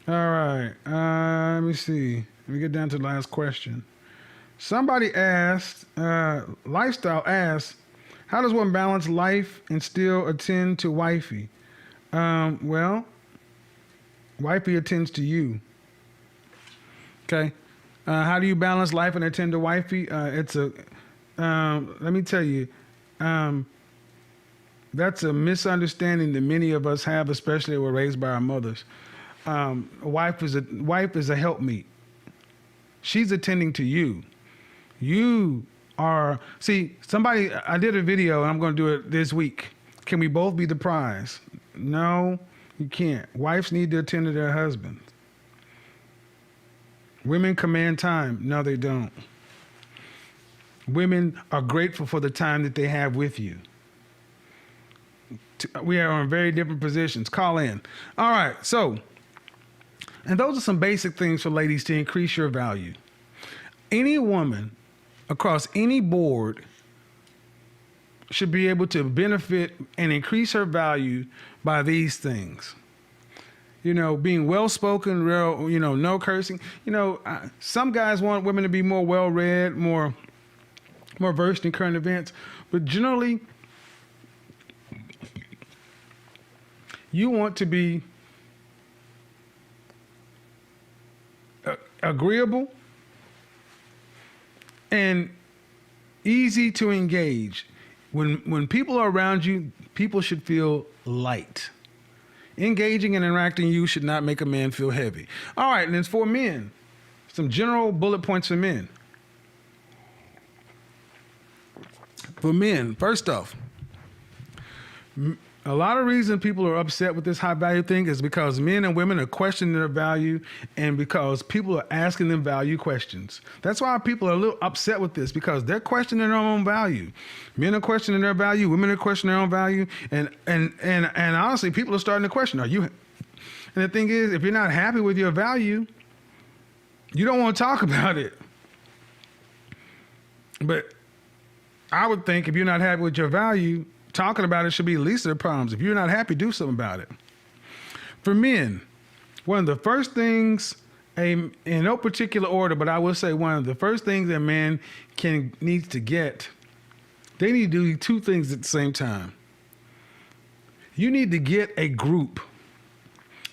All right. Let me see. Let me get down to the last question. Somebody asked, Lifestyle asked, how does one balance life and still attend to wifey? Well, wifey attends to you. Okay. How do you balance life and attend to wifey? Let me tell you, um, that's a misunderstanding that many of us have, especially if we're raised by our mothers. A wife is a helpmeet. She's attending to you. You are see somebody. I did a video, and I'm going to do it this week. Can we both be the prize? No, you can't. Wives need to attend to their husbands. Women command time. No, they don't. Women are grateful for the time that they have with you. We are in very different positions. Call in. All right. So, and those are some basic things for ladies to increase your value. Any woman across any board should be able to benefit and increase her value by these things. Being well spoken, real, no cursing. Some guys want women to be more well read, more versed in current events, but generally, you want to be agreeable and easy to engage. When people are around you, people should feel light. Engaging and interacting you should not make a man feel heavy. All right, and it's for men. Some general bullet points for men. For men, first off, a lot of reason people are upset with this high value thing is because men and women are questioning their value and because people are asking them value questions. That's why people are a little upset with this, because they're questioning their own value. Men are questioning their value, women are questioning their own value, and honestly, people are starting to question, are you? And the thing is, if you're not happy with your value, you don't want to talk about it. But I would think if you're not happy with your value, talking about it should be the least of the problems. If you're not happy, do something about it. For men, one of the first things, in no particular order, but I will say one of the first things that man needs to get, they need to do two things at the same time. You need to get a group,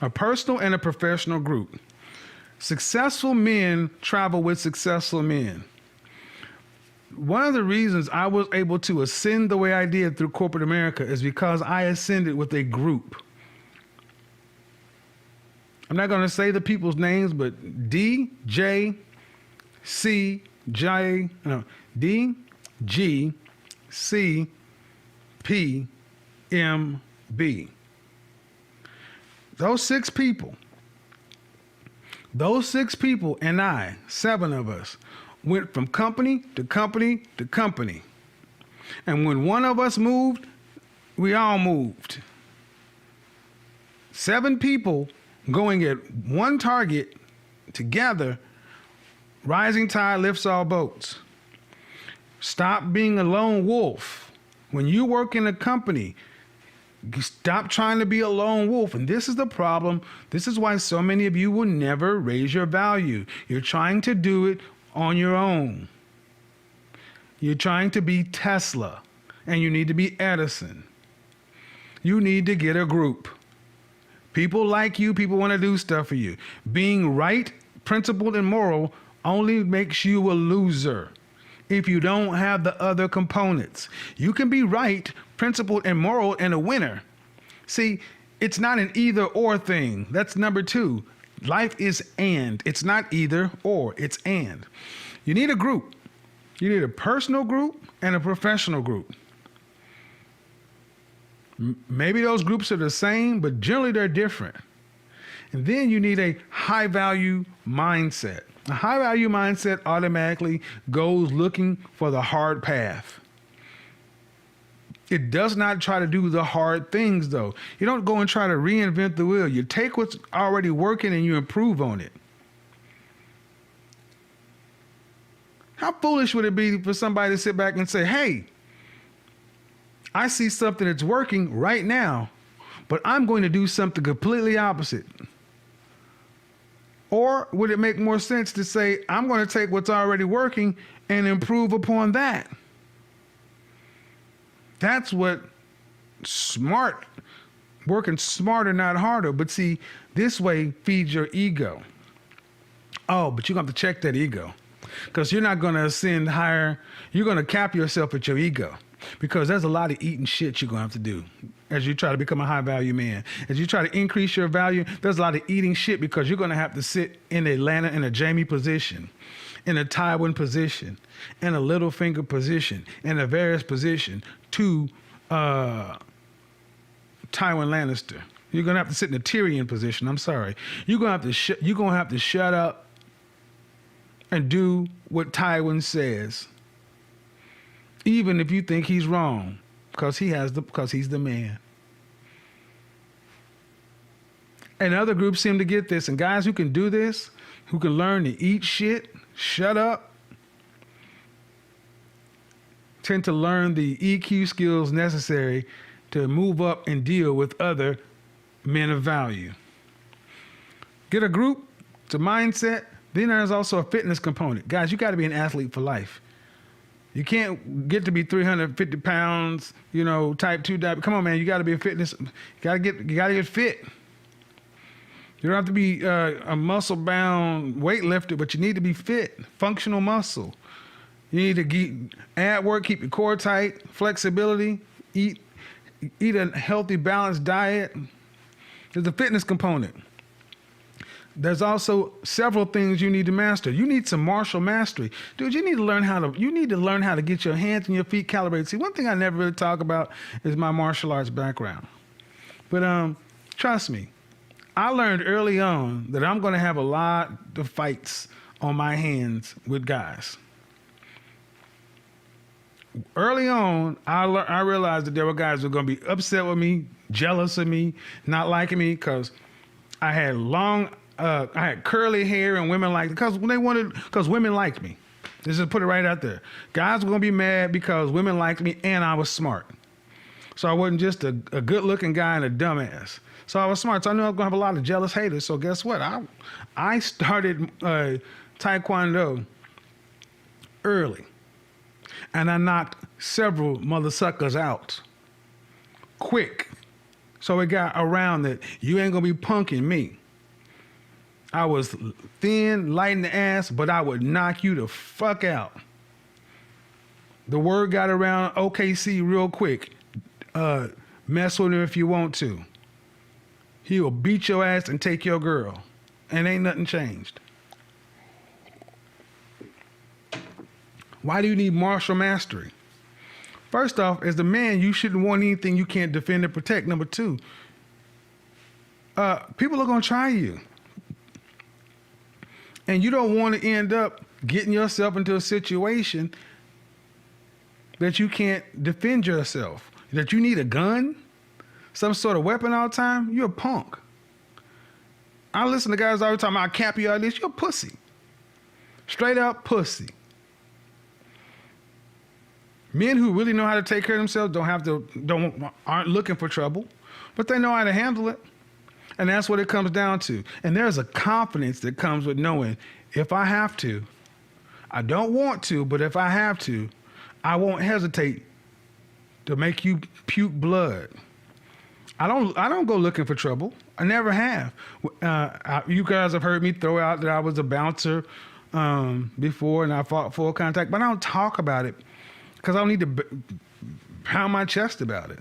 a personal and a professional group. Successful men travel with successful men. One of the reasons I was able to ascend the way I did through corporate America is because I ascended with a group. I'm not going to say the people's names, but D, J, C, J, no, D, G, C, P, M, B. Those six people and I, seven of us, went from company to company to company. And when one of us moved, we all moved. 7 people going at one target together, rising tide lifts all boats. Stop being a lone wolf. When you work in a company, stop trying to be a lone wolf. And this is the problem. This is why so many of you will never raise your value. You're trying to do it on your own. You're trying to be Tesla, and you need to be Edison. You need to get a group. People like you, people want to do stuff for you. Being right, principled, and moral only makes you a loser if you don't have the other components. You can be right, principled, and moral and a winner. See, it's not an either or thing. That's number 2. Life is and. It's not either or, it's and. You need a group. You need a personal group and a professional group. Maybe those groups are the same, but generally they're different. And then you need a high value mindset. A high value mindset automatically goes looking for the hard path. It does not try to do the hard things, though. You don't go and try to reinvent the wheel. You take what's already working and you improve on it. How foolish would it be for somebody to sit back and say, hey, I see something that's working right now, but I'm going to do something completely opposite. Or would it make more sense to say, I'm going to take what's already working and improve upon that? That's what working smarter, not harder. But see, this way feeds your ego. Oh, but you're going to have to check that ego, because you're not going to ascend higher. You're going to cap yourself at your ego, because there's a lot of eating shit you're going to have to do as you try to become a high value man. As you try to increase your value, there's a lot of eating shit, because you're going to have to sit in Atlanta in a Jamie position, in a Tywin position, in a Littlefinger position, in a Varys position to Tywin Lannister. You're going to have to sit in a Tyrion position. I'm sorry. You're going to have to shut up and do what Tywin says, even if you think he's wrong, because he's the man. And other groups seem to get this, and guys who can do this, who can learn to eat shit, shut up, tend to learn the EQ skills necessary to move up and deal with other men of value. Get a group, it's a mindset. Then there's also a fitness component. Guys, you got to be an athlete for life. You can't get to be 350 pounds, type 2 diabetes. Come on, man, you got to be a fitness. You got to get fit. You don't have to be a muscle-bound weightlifter, but you need to be fit, functional muscle. You need to add work, keep your core tight, flexibility, eat a healthy, balanced diet. There's a fitness component. There's also several things you need to master. You need some martial mastery. Dude, you need to learn how to get your hands and your feet calibrated. See, one thing I never really talk about is my martial arts background. But trust me, I learned early on that I'm going to have a lot of fights on my hands with guys. Early on, I realized that there were guys who were going to be upset with me, jealous of me, not liking me, because I had I had curly hair, and women liked it because women liked me. Let's just put it right out there. Guys were going to be mad because women liked me and I was smart. So I wasn't just a good-looking guy and a dumbass. So I was smart. So I knew I was going to have a lot of jealous haters. So guess what? I started Taekwondo early, and I knocked several mother suckers out quick. So it got around that you ain't going to be punking me. I was thin, light in the ass, but I would knock you the fuck out. The word got around OKC real quick. Mess with him if you want to. He will beat your ass and take your girl. And ain't nothing changed. Why do you need martial mastery? First off, as the man, you shouldn't want anything you can't defend and protect. Number two, people are going to try you. And you don't want to end up getting yourself into a situation that you can't defend yourself, that you need a gun, some sort of weapon all the time. You're a punk. I listen to guys all the time, I'll cap you out of this. You're a pussy. Straight up pussy. Men who really know how to take care of themselves aren't looking for trouble, but they know how to handle it. And that's what it comes down to. And there's a confidence that comes with knowing, if I have to, I don't want to, but if I have to, I won't hesitate to make you puke blood. I don't go looking for trouble. I never have. You guys have heard me throw out that I was a bouncer before, and I fought full contact, but I don't talk about it because I don't need to pound my chest about it.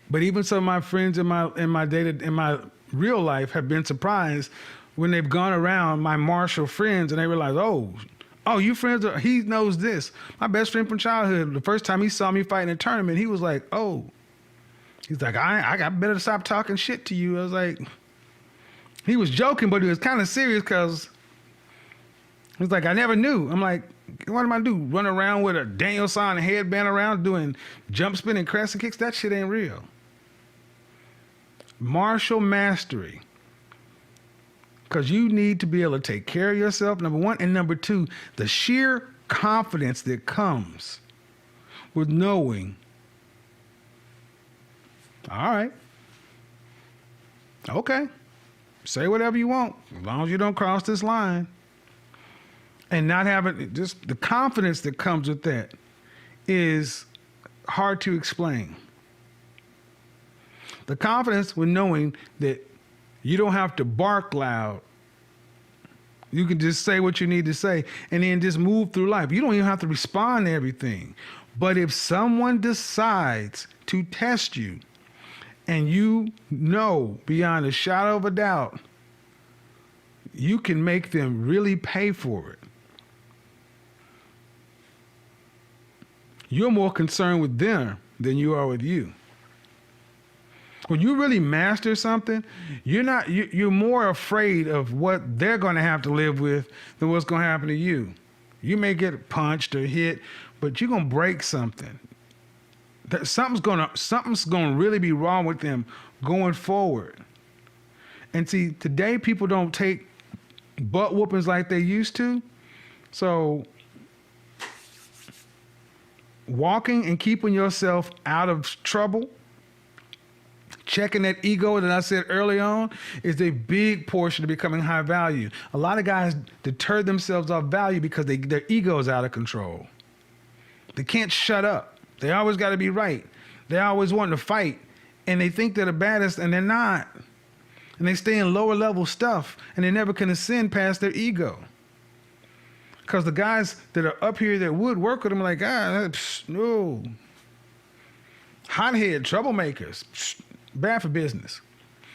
But even some of my friends in my real life have been surprised when they've gone around my martial friends and they realize, oh, you friends he knows this. My best friend from childhood, the first time he saw me fight in a tournament, he was like, oh. He's like, I got better stop talking shit to you. I was like, he was joking, but he was kind of serious because he was like, I never knew. I'm like, what am I do? Run around with a Daniel-san headband around doing jump spinning crescent kicks? That shit ain't real. Martial mastery. Because you need to be able to take care of yourself, number one. And number two, the sheer confidence that comes with knowing, all right, okay, Say whatever you want, as long as you don't cross this line. And not having just the confidence that comes with that is hard to explain. The confidence with knowing that you don't have to bark loud. You can just say what you need to say and then just move through life. You don't even have to respond to everything. But if someone decides to test you and you know beyond a shadow of a doubt, you can make them really pay for it. You're more concerned with them than you are with you. When you really master something, you're more afraid of what they're going to have to live with than what's going to happen to you. You may get punched or hit, but you're going to break something. Something's going to really be wrong with them going forward. And see, today people don't take butt whoopings like they used to. So walking and keeping yourself out of trouble, checking that ego that I said early on, is a big portion of becoming high value. A lot of guys deter themselves off value because their ego is out of control. They can't shut up. They always got to be right. They always want to fight, and they think they're the baddest, and they're not. And they stay in lower level stuff, and they never can ascend past their ego. Because the guys that are up here that would work with them are like, no. Hothead, troublemakers, bad for business.